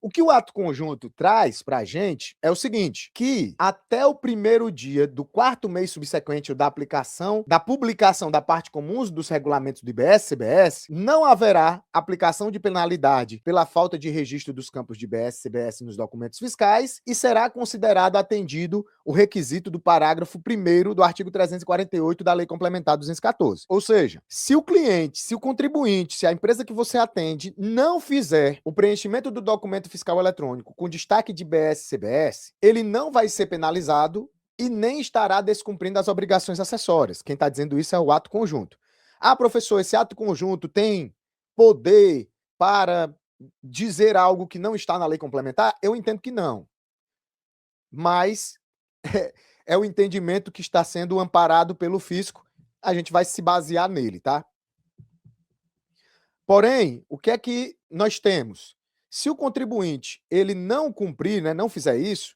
O que o ato conjunto traz para a gente é o seguinte, que até o primeiro dia do quarto mês subsequente da publicação da parte comum dos regulamentos do IBS-CBS, não haverá aplicação de penalidade pela falta de registro dos campos de IBS-CBS nos documentos fiscais e será considerado atendido o requisito do parágrafo 1º do artigo 348 da Lei Complementar 214. Ou seja, se o cliente, se o contribuinte, se a empresa que você atende não fizer o preenchimento do documento fiscal eletrônico com destaque de IBS-CBS, ele não vai ser penalizado e nem estará descumprindo as obrigações acessórias. Quem está dizendo isso é o ato conjunto. Ah, professor, esse ato conjunto tem poder para dizer algo que não está na lei complementar? Eu entendo que não. Mas é o entendimento que está sendo amparado pelo fisco. A gente vai se basear nele, tá? Porém, o que é que nós temos? Se o contribuinte ele não cumprir, né, não fizer isso,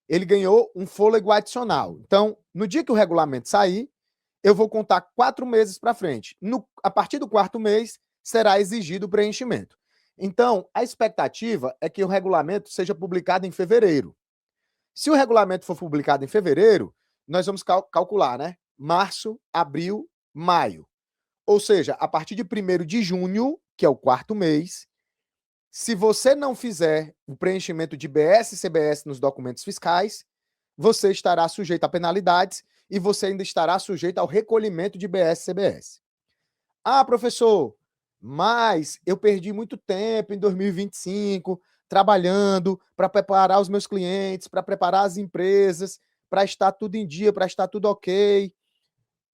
ele ganhou um fôlego adicional. Então, no dia que o regulamento sair, eu vou contar 4 meses para frente. A partir do quarto mês, será exigido o preenchimento. Então, a expectativa é que o regulamento seja publicado em fevereiro. Se o regulamento for publicado em fevereiro, nós vamos calcular, né? Março, abril, maio. Ou seja, a partir de 1º de junho, que é o quarto mês, se você não fizer o preenchimento de IBS e CBS nos documentos fiscais, você estará sujeito a penalidades e você ainda estará sujeito ao recolhimento de IBS e CBS. Ah, professor, mas eu perdi muito tempo em 2025 trabalhando para preparar os meus clientes, para preparar as empresas, para estar tudo em dia, para estar tudo ok.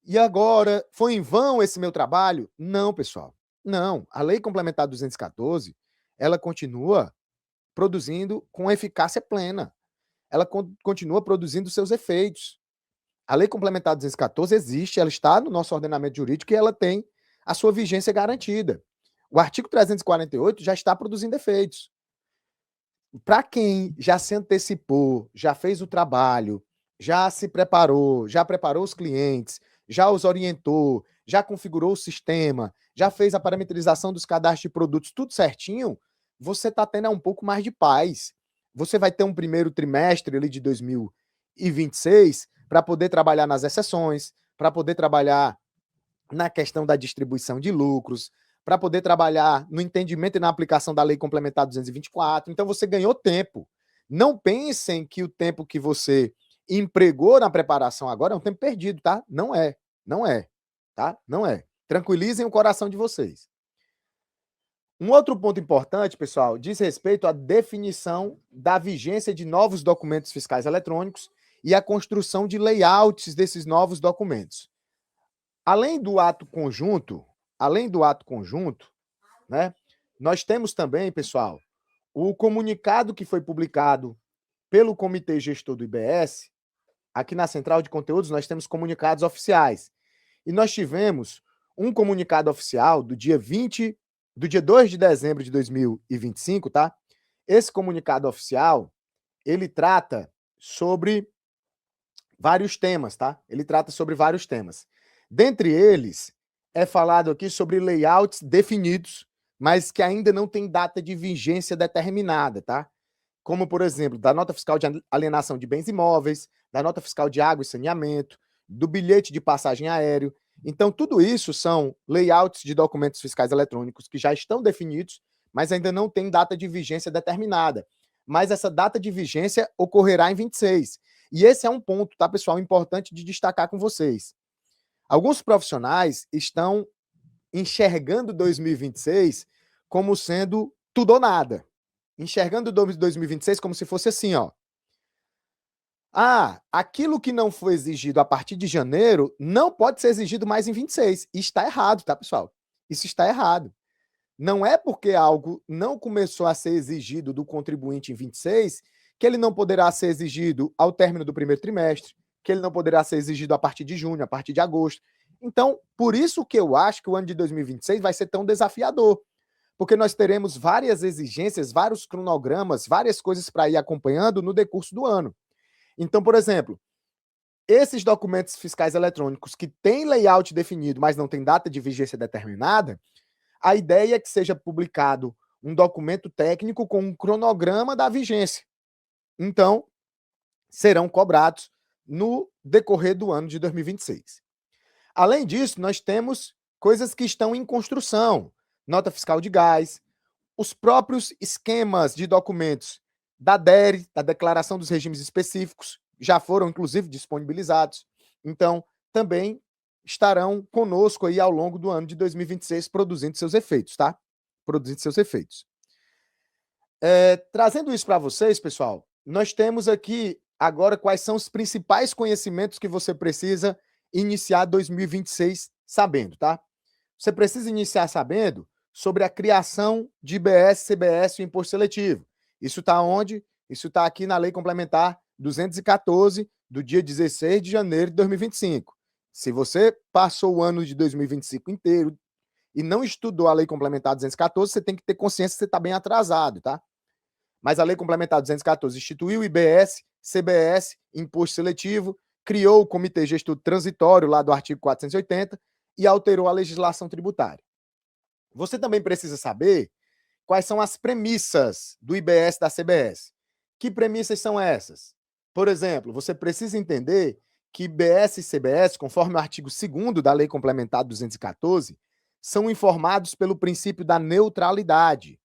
E agora, foi em vão esse meu trabalho? Não, pessoal. Não. A Lei Complementar 214, ela continua produzindo com eficácia plena. Ela continua produzindo seus efeitos. A Lei Complementar 214 existe, ela está no nosso ordenamento jurídico e ela tem a sua vigência garantida. O artigo 348 já está produzindo efeitos. Para quem já se antecipou, já fez o trabalho, já se preparou, já preparou os clientes, já os orientou, já configurou o sistema, já fez a parametrização dos cadastros de produtos, tudo certinho, você está tendo um pouco mais de paz. Você vai ter um primeiro trimestre ali de 2026 para poder trabalhar nas exceções, para poder trabalhar na questão da distribuição de lucros, para poder trabalhar no entendimento e na aplicação da Lei Complementar 224. Então, você ganhou tempo. Não pensem que o tempo que você empregou na preparação agora é um tempo perdido, tá? Não é. Não é. Tá? Não é. Tranquilizem o coração de vocês. Um outro ponto importante, pessoal, diz respeito à definição da vigência de novos documentos fiscais eletrônicos e a construção de layouts desses novos documentos. Além do ato conjunto, né, nós temos também, pessoal, o comunicado que foi publicado pelo Comitê Gestor do IBS. Aqui na Central de Conteúdos nós temos comunicados oficiais. E nós tivemos um comunicado oficial do dia 2 de dezembro de 2025, tá? Esse comunicado oficial, ele trata sobre vários temas, tá? Ele trata sobre vários temas. Dentre eles, é falado aqui sobre layouts definidos, mas que ainda não tem data de vigência determinada, tá? Como, por exemplo, da nota fiscal de alienação de bens imóveis, da nota fiscal de água e saneamento, do bilhete de passagem aéreo. Então, tudo isso são layouts de documentos fiscais eletrônicos que já estão definidos, mas ainda não tem data de vigência determinada. Mas essa data de vigência ocorrerá em 26. E esse é um ponto, tá, pessoal, importante de destacar com vocês. Alguns profissionais estão enxergando 2026 como sendo tudo ou nada. Enxergando 2026 como se fosse assim, ó. Ah, aquilo que não foi exigido a partir de janeiro não pode ser exigido mais em 26. E está errado, tá, pessoal? Isso está errado. Não é porque algo não começou a ser exigido do contribuinte em 26 que ele não poderá ser exigido ao término do primeiro trimestre, que ele não poderá ser exigido a partir de junho, a partir de agosto. Então, por isso que eu acho que o ano de 2026 vai ser tão desafiador, porque nós teremos várias exigências, vários cronogramas, várias coisas para ir acompanhando no decurso do ano. Então, por exemplo, esses documentos fiscais eletrônicos que têm layout definido, mas não tem data de vigência determinada, a ideia é que seja publicado um documento técnico com um cronograma da vigência. Então, serão cobrados no decorrer do ano de 2026. Além disso, nós temos coisas que estão em construção, nota fiscal de gás, os próprios esquemas de documentos da DERE, da Declaração dos Regimes Específicos, já foram, inclusive, disponibilizados. Então, também estarão conosco aí ao longo do ano de 2026, produzindo seus efeitos, tá? Produzindo seus efeitos. Trazendo isso para vocês, pessoal, nós temos aqui agora quais são os principais conhecimentos que você precisa iniciar 2026 sabendo, tá? Você precisa iniciar sabendo sobre a criação de IBS, CBS e o imposto seletivo. Isso está onde? Isso está aqui na Lei Complementar 214, do dia 16 de janeiro de 2025. Se você passou o ano de 2025 inteiro e não estudou a Lei Complementar 214, você tem que ter consciência que você está bem atrasado, tá? Mas a Lei Complementar 214 instituiu IBS, CBS, imposto seletivo, criou o Comitê Gestor Transitório lá do artigo 480 e alterou a legislação tributária. Você também precisa saber quais são as premissas do IBS da CBS. Que premissas são essas? Por exemplo, você precisa entender que IBS e CBS, conforme o artigo 2º da Lei Complementar 214, são informados pelo princípio da neutralidade,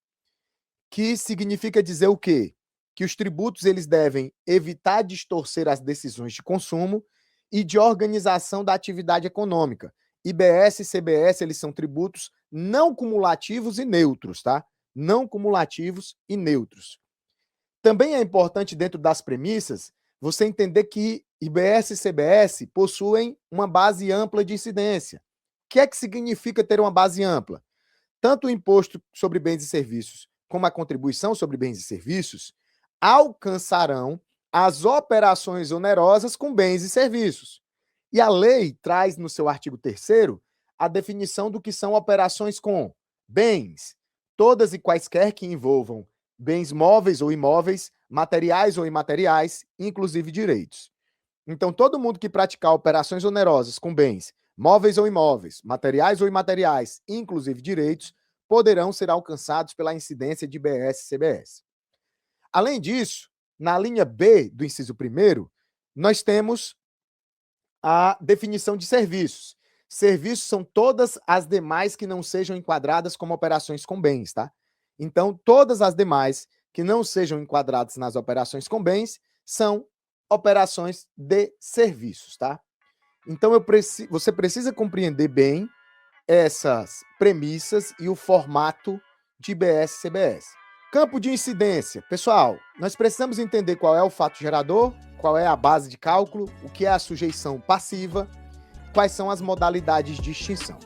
que significa dizer o quê? Que os tributos eles devem evitar distorcer as decisões de consumo e de organização da atividade econômica. IBS e CBS, eles são tributos não cumulativos e neutros, tá? Não cumulativos e neutros. Também é importante, dentro das premissas, você entender que IBS e CBS possuem uma base ampla de incidência. O que é que significa ter uma base ampla? Tanto o imposto sobre bens e serviços como a contribuição sobre bens e serviços alcançarão as operações onerosas com bens e serviços. E a lei traz no seu artigo 3º a definição do que são operações com bens, todas e quaisquer que envolvam bens móveis ou imóveis, materiais ou imateriais, inclusive direitos. Então, todo mundo que praticar operações onerosas com bens, móveis ou imóveis, materiais ou imateriais, inclusive direitos, poderão ser alcançados pela incidência de IBS e CBS. Além disso, na linha B do inciso 1º, nós temos a definição de serviços. Serviços são todas as demais que não sejam enquadradas como operações com bens, tá? Então, todas as demais que não sejam enquadradas nas operações com bens são operações de serviços, tá? Então, você precisa compreender bem essas premissas e o formato de IBS e CBS. Campo de incidência. Pessoal, nós precisamos entender qual é o fato gerador, qual é a base de cálculo, o que é a sujeição passiva, quais são as modalidades de extinção.